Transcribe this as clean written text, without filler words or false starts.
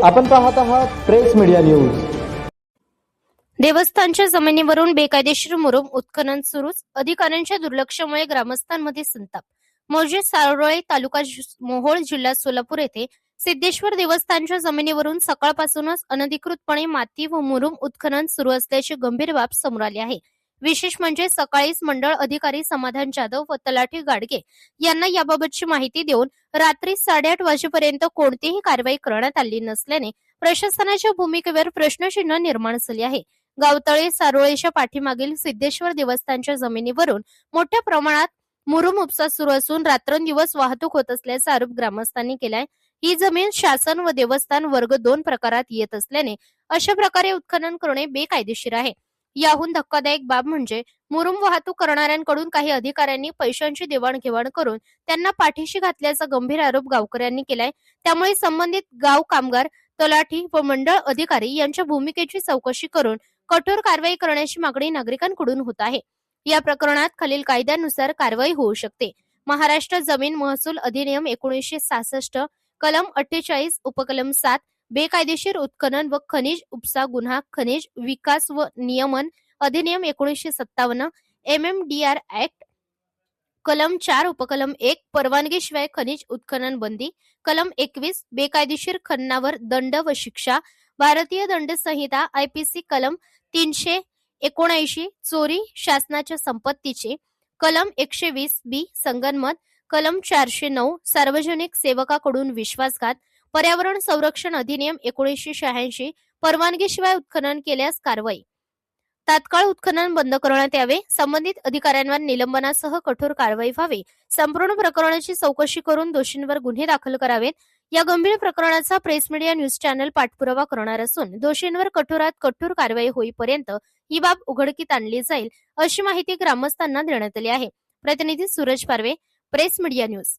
आपण पाहत आहात प्रेस मीडिया न्यूज। देवस्थानच्या जमिनीवरून बेकायदेशीर मुरुम उत्खनन सुरूच, अधिकाऱ्यांच्या दुर्लक्षामुळे ग्रामस्थांमध्ये संताप। मौजे सारोळे तालुका मोहोळ जिल्हा सोलापूर येथे सिद्धेश्वर देवस्थानच्या जमिनीवरून सकाळपासूनच अनधिकृतपणे माती व मुरुम उत्खनन सुरू असल्याची गंभीर बाब समोर आली आहे। विशेष म्हणजे सकाळीच मंडळ अधिकारी समाधान जाधव व तलाठी गाडगे यांना याबाबतची माहिती देऊन रात्री 8:30 वाजेपर्यंत कोणतीही कारवाई करण्यात आली नसल्याने प्रशासनाच्या भूमिकेवर प्रश्नचिन्ह निर्माण झाले आहे। गावतळे सारोळेच्या पाठीमागील सिद्धेश्वर देवस्थानच्या जमिनीवरून मोठ्या प्रमाणात मुरुम उपसा सुरू असून रात्रंदिवस वाहतूक होत असल्याचा आरोप ग्रामस्थांनी केलाय। ही जमीन शासन व देवस्थान वर्ग 2 प्रकारात येत असल्याने अशा प्रकारे उत्खनन करणे बेकायदेशीर आहे। याहून धक्कादायक बाब म्हणजे मुरुम वाहतूक करणाऱ्यांकडून काही अधिकाऱ्यांनी पैशांची देवाणघेवाण करून त्यांना पाठीशी घातल्याचा गंभीर आरोप गावकऱ्यांनी केलाय। त्यामुळे संबंधित गाव कामगार, तलाठी व मंडळ अधिकारी यांच्या भूमिकेची चौकशी करून कठोर कारवाई करण्याची मागणी नागरिकांकडून होत आहे। या प्रकरणात खालील कायद्यानुसार कारवाई होऊ शकते। महाराष्ट्र जमीन महसूल अधिनियम 1966 कलम 48 उपकलम 7 बेकायदेशीर उत्खनन व खनिज उपसा गुन्हा, खनिज विकास व नियमन अधिनियम 1957 MMDR ऍक्ट कलम 4 उपकलम 1 परवानगीशिवाय खनिज उत्खनन बंदी, कलम 21 बेकायदेशीर खननावर दंड व शिक्षा, भारतीय दंड संहिता IPC कलम 379 चोरी शासनाच्या संपत्तीची, कलम 120B संगनमत, कलम 409 सार्वजनिक सेवकाकडून विश्वासघात, पर्यावरण संरक्षण अधिनियम 1986 परवानगीशिवाय उत्खनन केल्यास कारवाई। तात्काळ उत्खनन बंद करण्यात यावे, संबंधित अधिकाऱ्यांवर निलंबनासह कठोर कारवाई व्हावी, संपूर्ण प्रकरणाची चौकशी करून दोषींवर गुन्हे दाखल करावेत। या गंभीर प्रकरणाचा प्रेस मीडिया न्यूज चॅनल पाठपुरावा करणार असून दोषींवर कठोरात कठोर कारवाई होईपर्यंत ही बाब उघडकीत आणली जाईल, अशी माहिती ग्रामस्थांना देण्यात आली आहे। प्रतिनिधी सूरज पारवे, प्रेस मीडिया न्यूज।